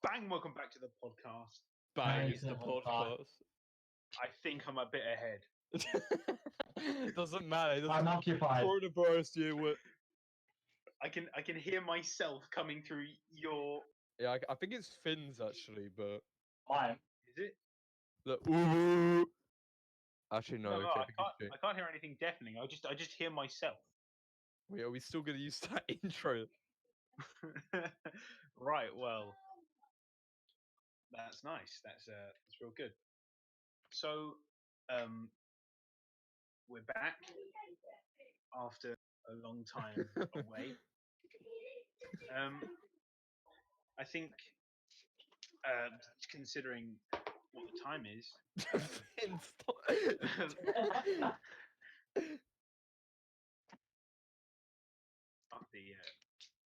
Bang, welcome back to the podcast. Bang, Nice it's the and podcast. I think I'm a bit ahead. Doesn't matter. It I'm doesn't occupied. coronavirus deal with. I can hear myself coming through your. Yeah, I think it's Finn's actually, but Mine. Is it? the ooh. Actually, no. No, Okay, I think it's can't. I can't hear anything deafening. I just hear myself. Wait, are we still gonna use that intro? Right. Well, that's nice. That's real good. So, we're back after a long time away. I think, considering what the time is, Finn, stop.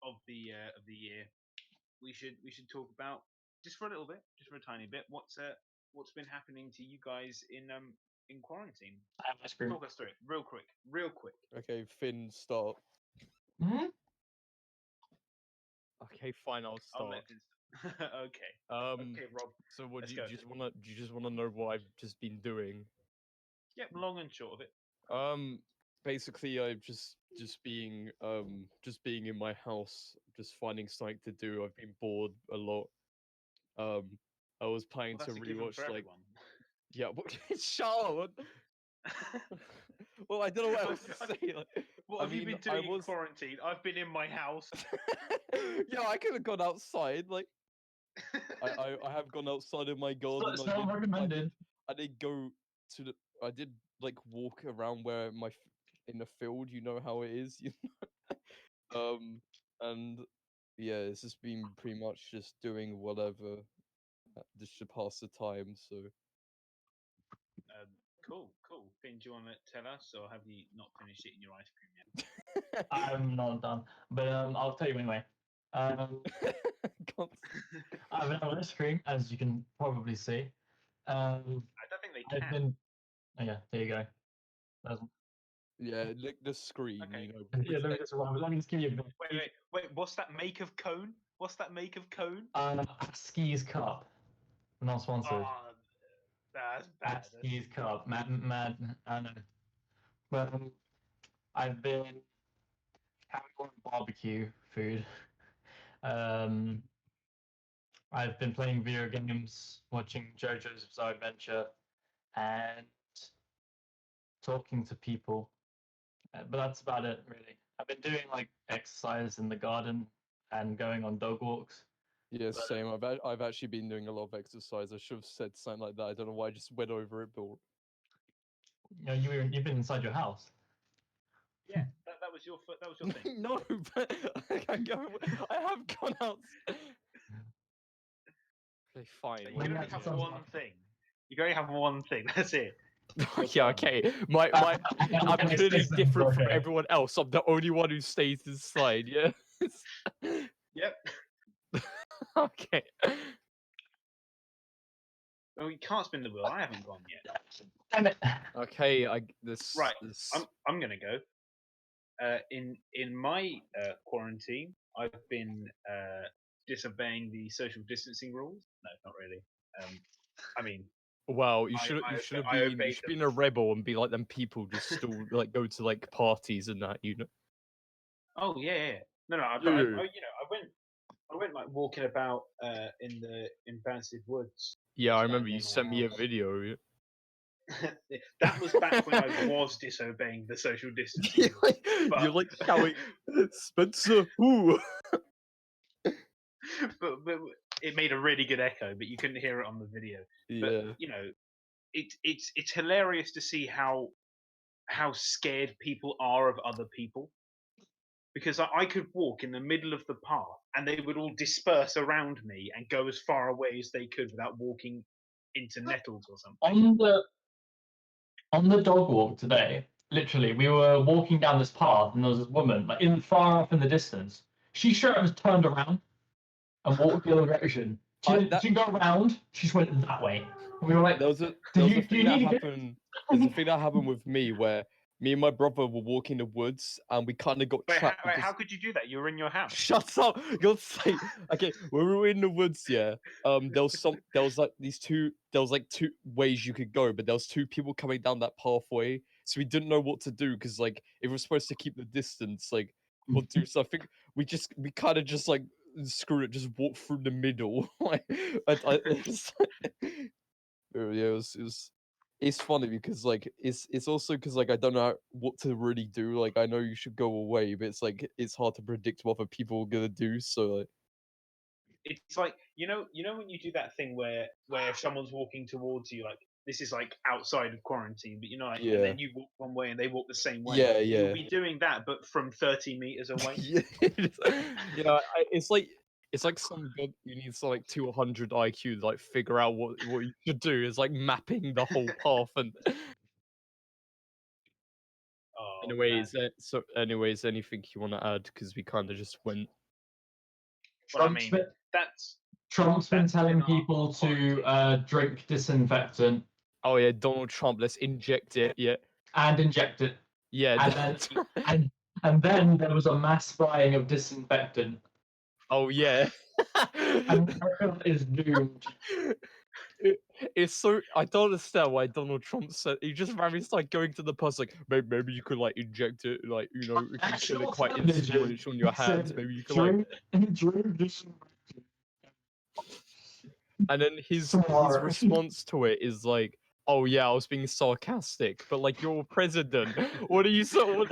of the year, we should talk about just for a little bit, just for a tiny bit, what's been happening to you guys in quarantine. I have ice cream. Talk us through it, real quick. Okay, Finn, start. Hmm? Okay, fine, I'll I'll start. let Vince. Okay. Okay, Rob. So, what let's do you go. just wanna know what I've just been doing? Yep, long and short of it. Basically, I've just being in my house, just finding something to do. I've been bored a lot. I was planning Well, to that's a given rewatch for like everyone. yeah, Charlotte. Well, I don't know what else to say. Like, What I have you mean, been doing I in was quarantine? I've been in my house. yeah, I could have gone outside. Like, I have gone outside in my garden. It's not recommended. I did go to the. I did like walk around where in the field. You know how it is. You know? And yeah, it's just been pretty much just doing whatever just to pass the time. So Cool. Finn, do you want to tell us, or have you not finished eating your ice cream yet? I'm not done, but I'll tell you anyway. Can't I have an ice cream, as you can probably see. I don't think they I've can. been. Oh, yeah, there you go. That's... yeah, lick the screen. Okay. You know. Yeah, let me just give you a bit. Wait. What's that make of cone? Skis Cup. Not sponsored. Oh, that's bad. Skis Cup. Mad. I know. But I've been having a lot of barbecue food. I've been playing video games, watching JoJo's Bizarre Adventure, and talking to people. But that's about it, really. I've been doing like exercise in the garden and going on dog walks. Yeah, same. I've actually been doing a lot of exercise. I should have said something like that. I don't know why I just went over it, but You know, you've been inside your house. Yeah, that was your thing. no, but I have gone out. Okay, fine. You Well, can yeah, only have that sounds one like- thing. You can only have one thing. That's it. Yeah, okay. I'm clearly different from everyone else. I'm the only one who stays inside. Yeah. Yep. Okay. Oh, you can't spin the wheel. I haven't gone yet. Damn it! Okay. Right, I'm gonna go. In my quarantine, I've been disobeying the social distancing rules. No, not really. I mean, Well, you I should obeyed have been a rebel and be like them people just still like go to like parties and that, you know. oh yeah. No. I went like walking about in the Banstead Woods. Yeah, I Just remember down you near my sent me a house. video. Yeah. That was back when I was disobeying the social distancing. You're like, But- you're like shouting, Spencer, ooh. but it made a really good echo, but you couldn't hear it on the video. But Yeah. you know, it's hilarious to see how scared people are of other people. Because I could walk in the middle of the path and they would all disperse around me and go as far away as they could without walking into nettles or something. On the dog walk today, literally, we were walking down this path, and there was this woman, like far off in the distance. She straight up just turned around and walked the other direction. She didn't go around. She just went that way. And we were like, There was a thing that happened with me where me and my brother were walking the woods, and we kind of got trapped Wait, because. how could you do that? You were in your house. Shut up! You'll say okay. When we were in the woods, yeah. There was like two ways you could go, but there was two people coming down that pathway, so we didn't know what to do because like if we're supposed to keep the distance, like what do. So I think we kind of just like screw it, just walk through the middle. Like it's, yeah, it's funny because like it's also because like I don't know what to really do. Like I know you should go away, but it's like it's hard to predict what other people are gonna do. So like It's like when you do that thing where if someone's walking towards you, like this is like outside of quarantine, but like, and yeah, then you walk one way and they walk the same way. yeah, You'll yeah, be doing that, but from 30 meters away. yeah. It's like some god you need some like 200 IQ to like figure out what you should do. It's like mapping the whole path and. Oh man. Anyways, anything you want to add? Because we kind of just went. Well, I Trump's mean, been, that's Trump's been that's been telling our people to quarantine. drink disinfectant Oh yeah, Donald Trump. Let's inject it. Yeah, and inject it, yeah. and then and and then there was a mass buying of disinfectant, Oh yeah. and America is doomed. It's so I don't understand why Donald Trump said he just randomly started going to the pus like maybe you could like inject it like you know you can feel it National quite instantly when television it's on your hands. said Maybe you could like drink disinfectant. and then his Smart. response to it is like, "Oh yeah, I was being sarcastic, but like you're president. What are you so?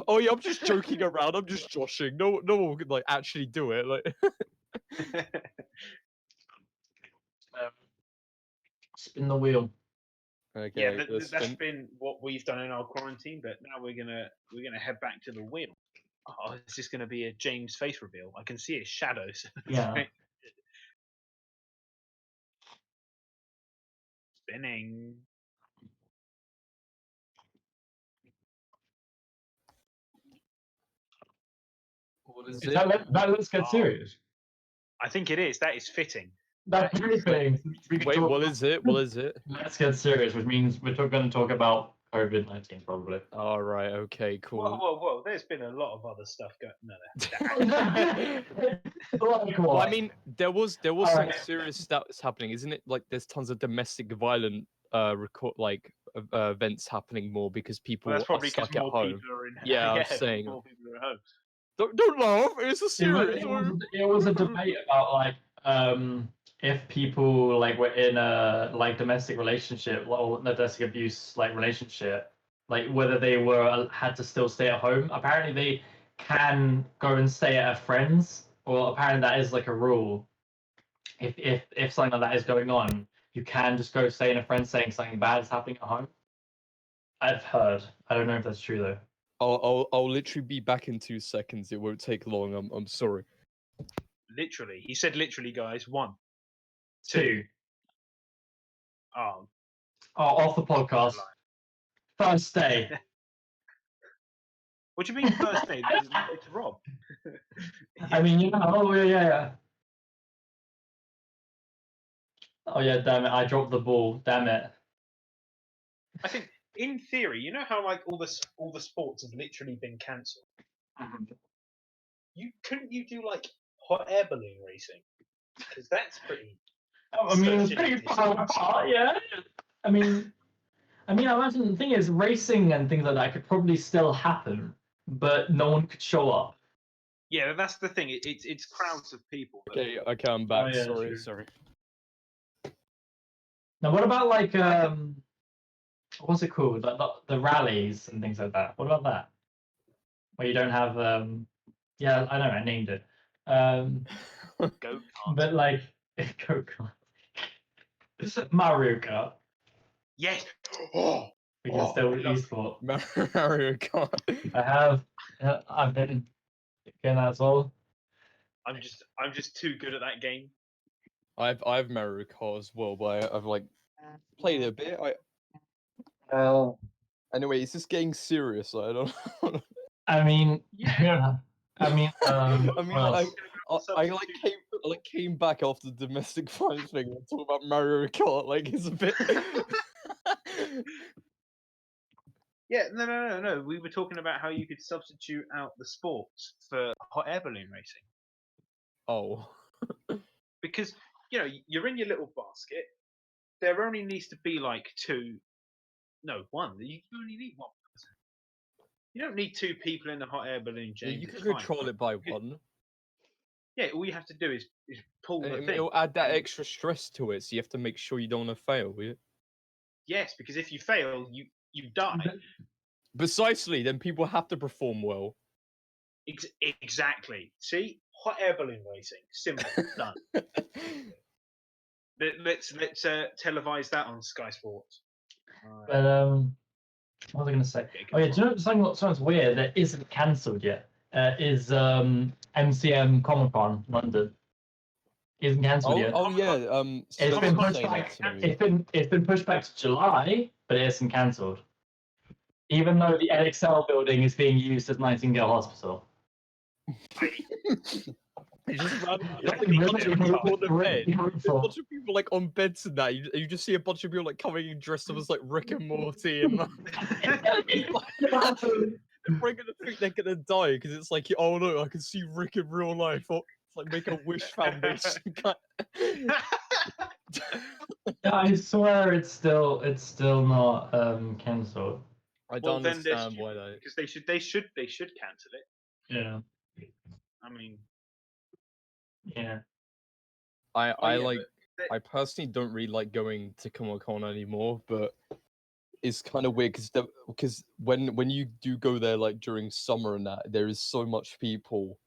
Oh yeah, I'm just joking around. I'm just joshing. No one could like actually do it. Like Spin the wheel. Yeah, okay, that's been what we've done in our quarantine. But now we're gonna head back to the wheel. Oh, is this gonna be a James face reveal? I can see his shadows. Yeah. Spinning. what is Is it? let's get Oh. serious. I think it is. That is fitting. That's That is everything. Wait, what is it? What is it? Let's get serious, which means we're going to talk about COVID-19 probably. All right. Okay. Whoa, Cool. whoa! There's been a lot of other stuff going. No. Like Well, I what? mean, there was some Alright. serious stuff happening, isn't it? Like, there's tons of domestic violent record events happening more because people Well, that's are probably because stuck at more home. people are in. Yeah, I was saying. more people are at home. Don't laugh. It's a serious. It was a debate about like if people like were in a like domestic relationship or domestic abuse like relationship, like whether they were had to still stay at home. Apparently they can go and stay at a friend's, or apparently that is like a rule. If something like that is going on, you can just go stay in a friend saying something bad is happening at home. I've heard. I don't know if that's true though. I'll literally be back in 2 seconds. It won't take long. I'm sorry. Literally, he said literally, guys. 1, 2. Oh, Off the podcast. First day. what do you mean first day? It's Rob. I mean, oh yeah. Oh yeah, damn it! I dropped the ball. Damn it. I think, in theory, you know how like all the sports have literally been cancelled. Couldn't you do like hot air balloon racing? Because that's pretty. I mean, it's pretty far apart, yeah. I mean, I imagine the thing is, racing and things like that could probably still happen, but no one could show up. Yeah, that's the thing. It's crowds of people. Okay, I'm back. Oh, yeah, Sorry. Now, what about like what's it called? Like the rallies and things like that. What about that? Where you don't have yeah, I know, I named it. Go kart. But like go kart. Mario Kart. Yes. Oh. We can still esport. Mario Kart. I've been again as well. I'm just too good at that game. I've Mario Kart as well, but I've like played it a bit. Anyway, is this getting serious? I don't. I mean, Yeah. I mean, I mean, well, I came back after the domestic violence thing and talk about Mario Kart. Like, it's a bit. Yeah, no. We were talking about how you could substitute out the sports for hot air balloon racing Oh. because you're in your little basket. There only needs to be like one. You only need one person. You don't need two people in the hot air balloon, Yeah, James. you It's can fine. control it by one. Yeah, all you have to do is pull the thing. It'll add that extra stress to it, so you have to make sure you don't want to fail. Yeah? Yes, because if you fail, you die. Precisely, then people have to perform well. Exactly. See, hot air balloon racing, simple, done. Let's televise that on Sky Sports. But what was I going to say? Oh yeah, do you know something's weird that isn't cancelled yet? Is MCM Comic Con London isn't cancelled yet. Oh yeah. It's been Spencer was pushed saying back. that to me. It's been pushed back to July, but it isn't cancelled. Even though the NXL building is being used as Nightingale Hospital. It's just random, Like, like, a bunch of really people hard. on the bed. There's a Beautiful. bunch of people like on beds and that. You just see a bunch of people like coming in dressed up as like Rick and Morty and like, they're probably gonna think they're gonna die because it's like, oh no, I can see Rick in real life. Or it's like making a Wish Foundation. Yeah, I swear it's still not cancelled. I Well, don't then they're understand why stupid, they. because they should cancel it. Yeah. I mean, Yeah. I yeah, like. but I personally don't really like going to Comic Con anymore, but it's kind of weird because when you do go there like during summer and that, there is so much people,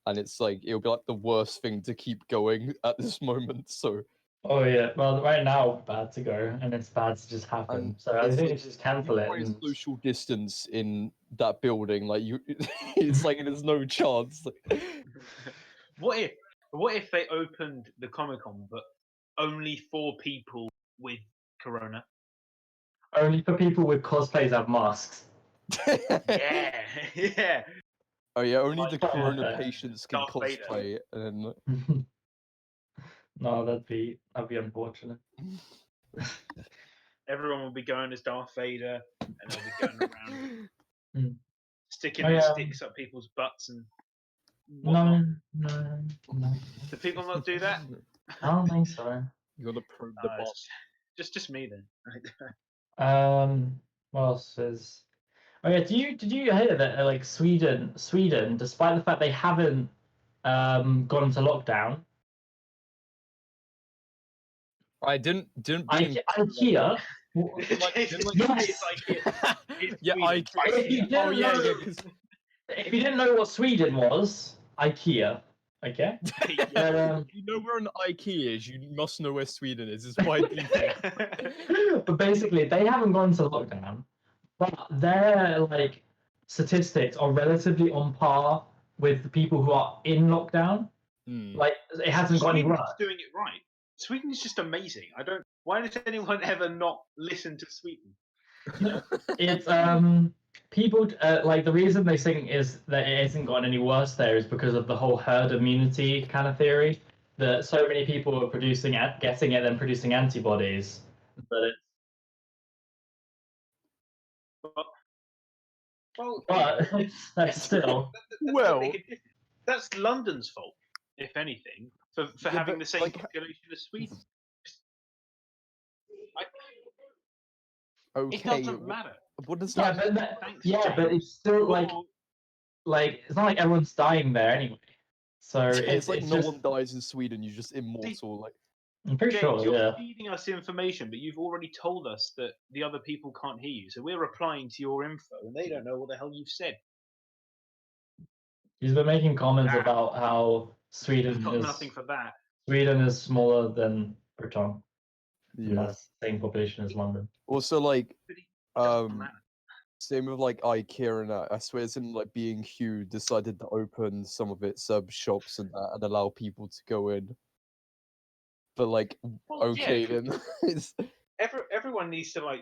and it's like it'll be like the worst thing to keep going at this moment. So Oh yeah. Well, right now bad to go, and it's bad to just happen. and So I it's think like it's just cancel you it. try and And... social distance in that building, like you, it's like there's no chance. what if they opened the Comic Con, but only for people with Corona? Only for people with cosplays have masks. Yeah, yeah. Oh yeah, only Like, the Corona Darth patients can Vader. cosplay, and then No, that'd be unfortunate. Everyone will be going as Darth Vader, and they'll be going around sticking Oh, their yeah. sticks up people's butts and whatnot. No. Do people not do that? I don't think so. you gotta probe the butt. It's just me then. What else is? Oh yeah, did you hear that like Sweden, despite the fact they haven't gone into lockdown, I didn't be in IKEA. It's IKEA. It's yeah, Sweden. If you Oh didn't yeah, know- yeah, because If you didn't know what Sweden was, IKEA. Okay. if you know where an IKEA is, you must know where Sweden is. It's by default. But basically, they haven't gone to lockdown, but their like statistics are relatively on par with the people who are in lockdown. Hmm. Like it hasn't got any Sweden's worse. doing it right. Sweden's just amazing. I don't. Why does anyone ever not listen to Sweden? It's people like the reason they think is that it hasn't gotten any worse there is because of the whole herd immunity kind of theory that so many people are getting it, then producing antibodies. But that's still Well, that's London's fault, if anything, for Yeah, having but, the same like, population as Sweden. okay. It doesn't matter. What does yeah, that? but Thanks, yeah, but James. it's still Well, like it's not like everyone's dying there anyway. So It's like no just, one dies in Sweden. You're just immortal. Like I'm pretty James, sure, you're yeah. feeding us information, but you've already told us that the other people can't hear you. So we're replying to your info, and they don't know what the hell you've said. He's been making comments Ah. about how You've got nothing for that. Sweden is smaller than Britain. And yeah. that's the same population as London. Also, like But it doesn't matter. same with like IKEA and that. I swear, it's in like B&Q decided to open some of its sub shops and that and allow people to go in. But like, Well, okay, yeah, then it's everyone needs to I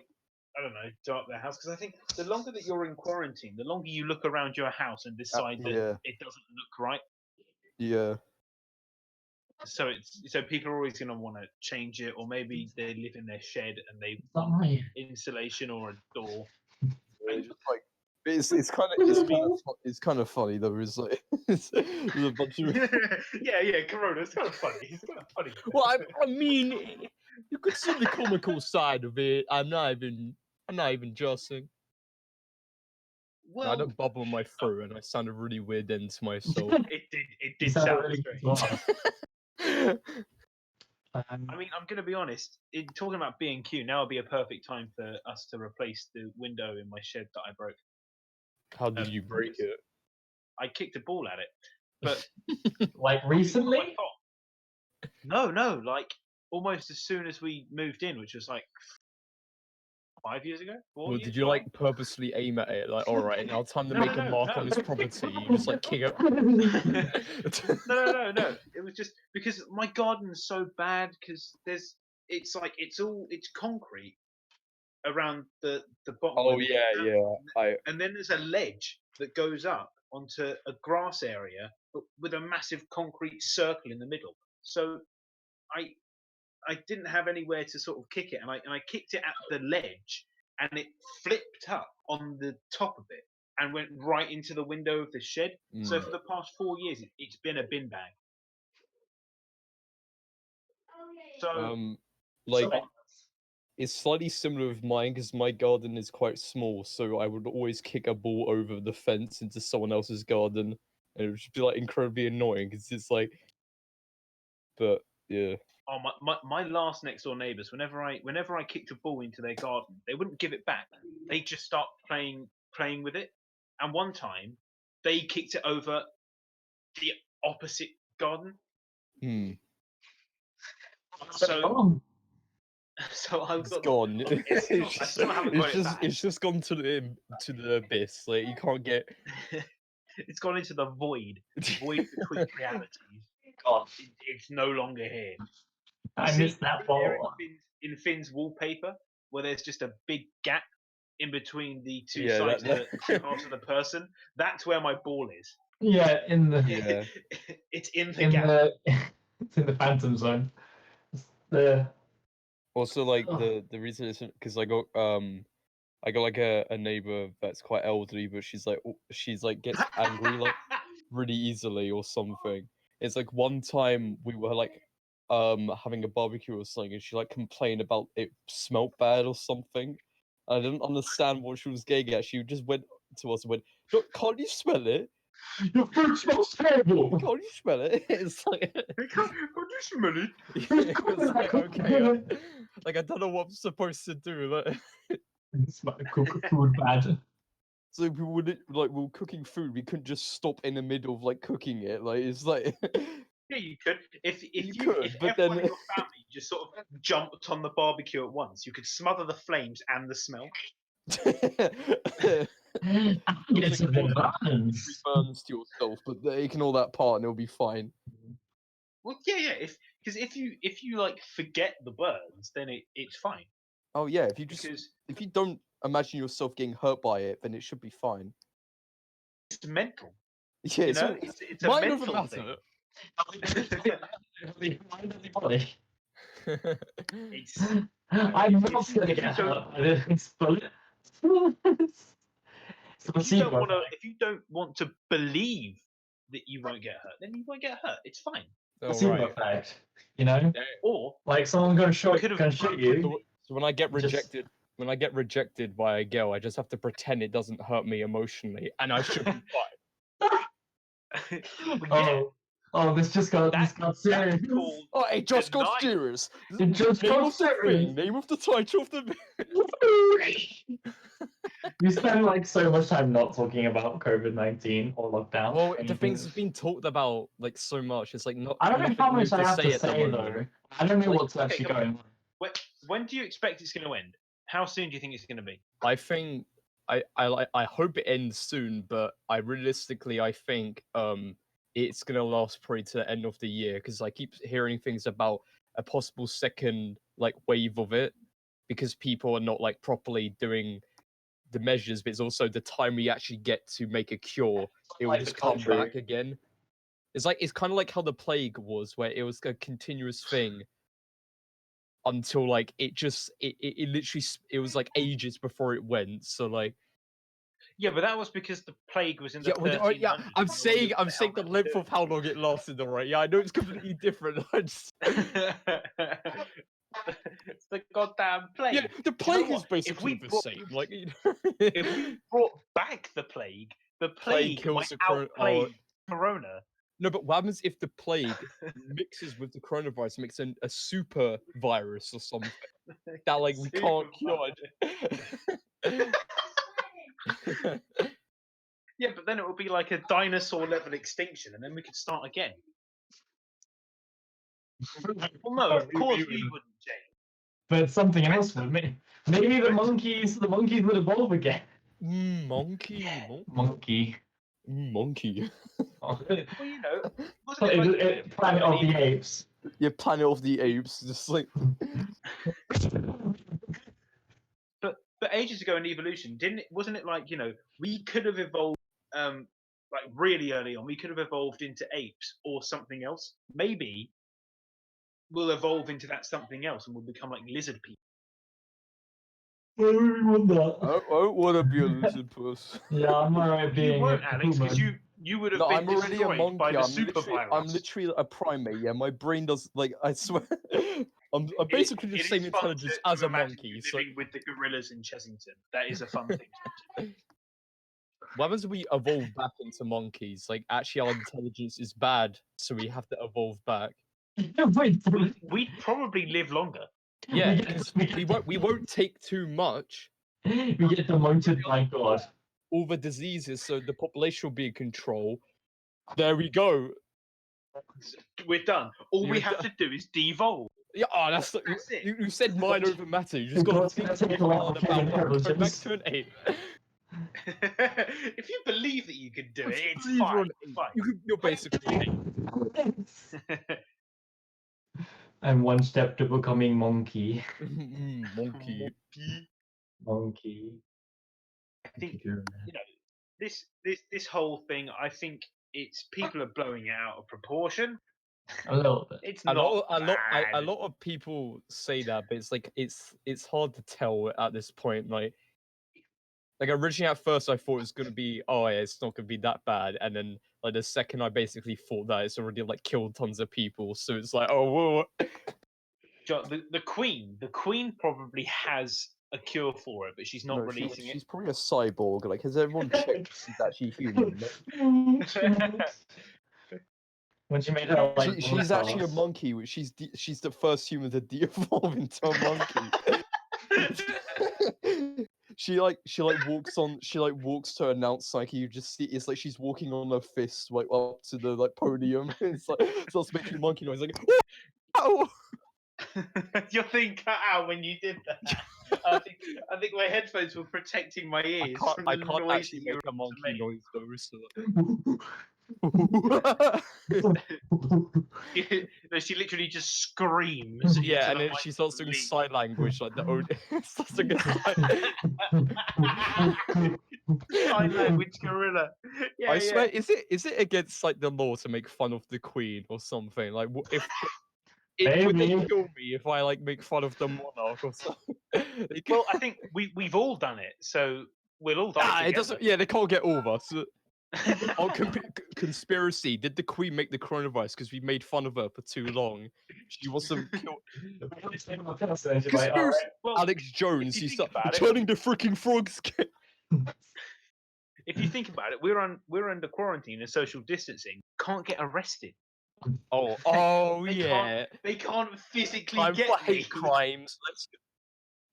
don't know, do up their house, because I think the longer that you're in quarantine, the longer you look around your house and decide that yeah. it doesn't look right. Yeah. So people are always going to want to change it, or maybe they live in their shed and they Not want right. insulation or a door. Yeah, just like it's kind of funny though. It's like there's a bunch of yeah, Corona. It's kind of funny. It's kind of funny. Well, I mean, you could see the comical side of it. I'm not even joking. I had a bubble in my throat, and I sounded really weird then to myself. it You did sound sound really strange. good. I mean, I'm gonna be honest. In talking about B&Q, now would be a perfect time for us to replace the window in my shed that I broke. How did you break because it? I kicked a ball at it, but Like it wasn't my recently? fault. No, like almost as soon as we moved in, which was like 5 years ago. 4 Well, years. did you like purposely aim at it? Like, all right, now time to No, make no, a no, mark no. on this property. You just like kick it. No. It was just because my garden's so bad because it's concrete around the bottom. Oh of it, yeah. and then there's a ledge that goes up onto a grass area, but with a massive concrete circle in the middle. So I didn't have anywhere to sort of kick it, and I kicked it at the ledge, and it flipped up on the top of it and went right into the window of the shed. So for the past 4 years, it's been a bin bag. So Like So- it's slightly similar with mine because my garden is quite small, so I would always kick a ball over the fence into someone else's garden, and it would just be like incredibly annoying because it's like, but yeah. oh my last next door neighbours, whenever I kicked a ball into their garden, they wouldn't give it back. They just start playing with it. And one time, they kicked it over the opposite garden. So so I've It's got gone. I still haven't got it back. It's just gone to the abyss. Like you can't get. It's gone into the void between realities. God, It's no longer here. I See missed that there ball. in Finn's wallpaper, where there's just a big gap in between the two Yeah, sides that- of the two halves of the person. That's where my ball is. Yeah, in the Yeah. It's in the in gap. the it's in the phantom zone. It's the Also, like Oh. the reason is because I got like a neighbor that's quite elderly, but she's like gets angry like really easily or something. It's like one time we were like having a barbecue or something, and she like complained about it smelt bad or something. I didn't understand what she was getting at. She just went to us and went, "Look, can't you smell it? your food smells terrible. Can't you smell it?" It's like, Can't you smell it? it was like, okay, like I don't know what I'm supposed to do. Like, Cook food bad. so we wouldn't like we were cooking food. We couldn't just stop in the middle of like cooking it. Like it's like Yeah, you could. If You could, if but everyone then- in your family just sort of jumped on the barbecue at once, you could smother the flames and the smell. Get some more buns. burns to yourself, but ignore that part and it'll be fine. Well, yeah. If you like forget the burns, then it's fine. Oh yeah, if you just Because if you don't imagine yourself getting hurt by it, then it should be fine. it's mental. Yeah, You it's, know, all, it's a mind over mental matter. thing. Mind everybody. It's I'm not if- gonna if you get don't- hurt by this bullet. if you don't want to believe that you won't get hurt, then you won't get hurt. It's fine. placebo Alright. effect, you know? Or Like someone gonna shoot Could've gonna shoot you. So when I get Just- rejected by a girl, I just have to pretend it doesn't hurt me emotionally, and I should be fine. yeah, Oh, this just got serious. that's called Oh, it just got Deny- serious. It just Name got of the serious. thing, name of the title of the. You spend like so much time not talking about COVID-19 or lockdown. Well, and the you things think- have been talked about like so much. It's like not. I don't know nothing how much new I have to at the say though. moment. I don't know Like, what's actually come on. going on. when do you expect it's going to end? How soon do you think it's going to be? I think I hope it ends soon, but I think it's gonna last probably to the end of the year because I keep hearing things about a possible second like wave of it because people are not like properly doing the measures, but it's also the time we actually get to make a cure, it will Like just the come country. back again. It's kind of like how the plague was, where it was a continuous thing until like it literally it was like ages before it went. So like Yeah, but that was because the plague was in the Yeah, 1300s. yeah. I'm and no one saying knew what the hell the they were length of how long it lasted. All right. Yeah, I know it's completely different. I just... It's the goddamn plague. Yeah, the Do you know plague is what? basically the same. Like, you know, If we brought back the plague plague kills might the corona. outplay corona. No, but what happens if the plague mixes with the coronavirus, makes a super virus or something that like we can't cure? Yeah, but then it would be like a dinosaur level extinction, and then we could start again. Well, no, of course we wouldn't, Jane. But something else would. Maybe the monkeys would evolve again. Monkey, Monkey. monkey. Oh, Well, you know, wasn't it like Planet of the Apes. Yeah, Planet of the Apes, just like. But ages ago in evolution, wasn't it like, you know, we could have evolved like really early on, we could have evolved into apes or something else. Maybe we'll evolve into that something else and we'll become like lizard people. I really want that. I don't want to be a lizard puss. Yeah, I'm alright being You won't, Alex, because human. you would have No, been I'm already a destroyed monkey. by the I'm supervirus. literally a primate. Yeah, my brain does like I swear. I'm basically the It same is fun intelligence to as a imagine monkey. you So living with the gorillas in Chessington. That is a fun thing to imagine. what happens if we evolve back into monkeys? Like actually, our intelligence is bad, so we have to evolve back. Wait, We'd probably live longer. Yeah, because we won't take too much. we get demoted by God. All the diseases, so the population will be in control. There we go. We're done. All we You're have to do is devolve. Yeah, oh, that's it. you said mind over matter. You just The got gods to think gonna take really away hard our about human it. Go back intelligence. to an 8. If you believe that you can do it, it's Believe you're fine. an 8. You're basically an 8. I'm one step to becoming monkey. Monkey. Monkey. I think you know this whole thing. I think it's people are blowing it out of proportion. A little bit. It's A not a lot of people say that, but it's like it's hard to tell at this point. Like originally at first I thought it was gonna be yeah, it's not gonna be that bad, and then like the second I basically thought that it's already like killed tons of people, so it's like whoa. The Queen probably has a cure for it, but she's not releasing She's probably a cyborg. Like, has everyone checked she's actually human? When she made her like She's actually a monkey. She's the first human to de-evolve into a monkey. She walks to announce like you just see it's like she's walking on her fist like up to the like podium. It's like starts making monkey noise like oh. Your thing cut out when you did that. I think my headphones were protecting my ears from the I can't noise actually that you make were a monkey making. noise though. No, she literally just screams. Yeah, into and the then she starts doing microphone. sign language like the starts doing Sign language gorilla. Yeah, I swear, is it against like the law to make fun of the Queen or something? Like, if would they kill me if I like make fun of the monarch or something? Well, I think we've all done it, so we'll all die. It doesn't. Yeah, they can't get all of us. Conspiracy. Did the Queen make the coronavirus because we made fun of her for too long? She wasn't killed. Conspiracy. Well, Alex Jones. He's about it- turning the freaking frogs. If you think about it, we're under quarantine and social distancing. Can't get arrested. Oh They yeah. They can't physically Time get for hate me. crimes.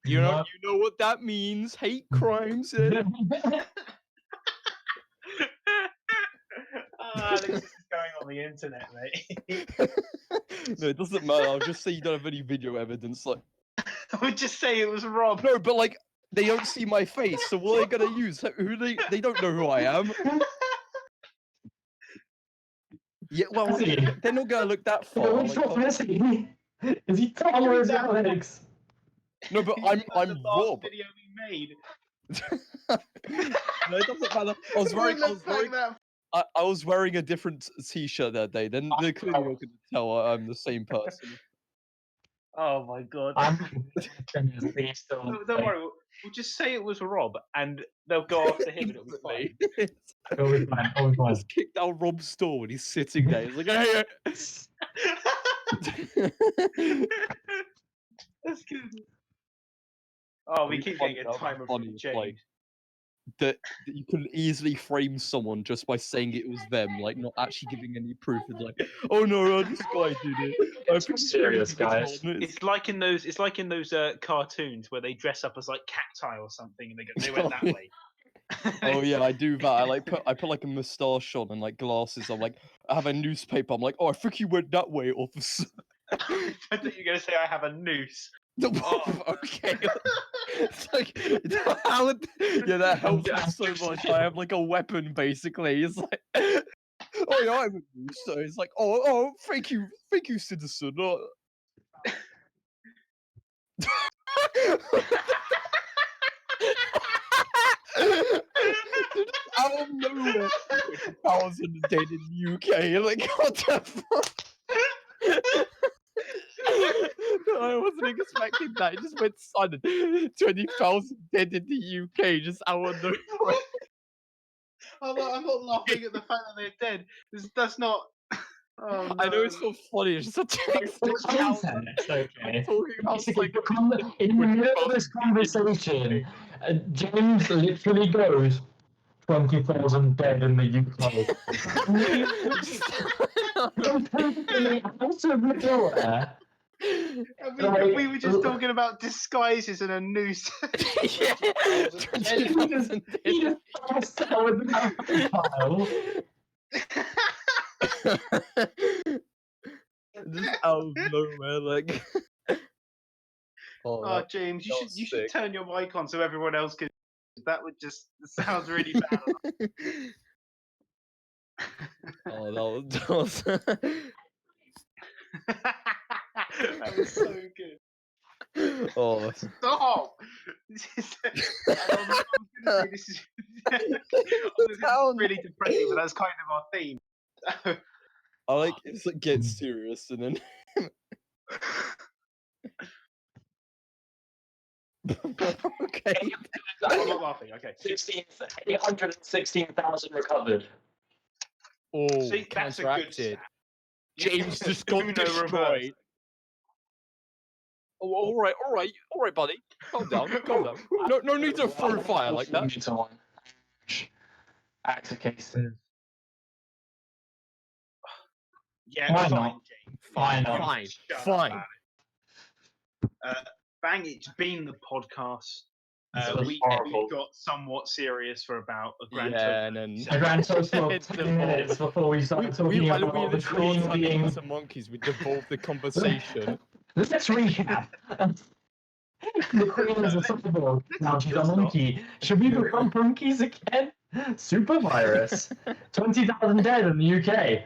You know what that means. Hate crimes. Yeah. This is going on the internet, mate. No, it doesn't matter. I'll just say you don't have any video evidence. Like, I would just say it was Rob. no, but like they don't see my face, so what are they gonna use? Who they don't know who I am. Yeah, well, they're not gonna look that far. Which one's missing? Is he Tom or is he Alex? No, but I'm Rob. Video we made. No, it doesn't matter. I was wearing a different T-shirt that day. Then they're clearly not gonna tell I'm the same person. Oh my god. I'm still. Don't worry. We'll just say it was Rob, and they'll go after him, and it'll be fine. It'll be fine. It'll be fine. Just kicked out Rob's store when he's sitting there. He's like, hey. That's good. Oh, we keep getting a timer from James. That you can easily frame someone just by saying it was them, like not actually giving any proof. It's like, oh no, this guy did it. It's serious, guys. It's like in those cartoons where they dress up as like cacti or something, and they went that way. Oh yeah, I do that. I put like a moustache on and like glasses. I'm like, I have a newspaper. I'm like, oh, I think you went that way, officer. I thought you were gonna say I have a noose. Oh, okay. It's like, yeah, that helps me so much. I have like a weapon, basically. It's like, oh yeah, I have a noose. So it's like, oh, thank you, citizen. Oh. Out of nowhere, 1,000 dead in the UK. Like, what the fuck? I wasn't expecting that. It just went sudden. 20,000 dead in the UK, just out of nowhere. I'm not laughing at the fact that they're dead. That's not. Oh, no. I know it's so funny. It's such a It's okay. talking about Basically, in the middle of this conversation, James literally goes 20,000 dead in the UK. Out of nowhere. We were just talking about disguises and a noose. Yeah. He just passed out with that pile. Just out of nowhere, like. Oh, James, you should turn your mic on so everyone else can. That would just sounds really bad. Oh, that was. That was so good. Oh. Stop! This is really depressing, but that's kind of our theme. I like it's like get serious and then. Okay. I'm not laughing. Okay. 816,000 recovered. Oh, See, that's a good counteracted. stat. James just got Uno destroyed. reversed. Oh, all right, buddy. Calm down. No need to throw fire like that. Active cases. Yeah, Why fine, not? James. Fine. Fine. Bang, it's been the podcast. We got somewhat serious for about a grand Yeah, total. and then A grand total of It's 10 minutes before we started talking about the Queen being... some monkeys. We devolved the conversation. Let's recap. The Queen is a cyborg. Now she's a monkey. Should we become monkeys again? Super virus. 20,000 dead in the UK.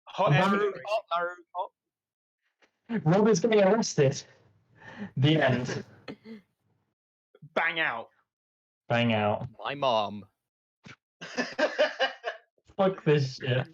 Hot Rob- Rob is getting arrested. The end. Bang out. Bang out. My mom. Fuck this shit.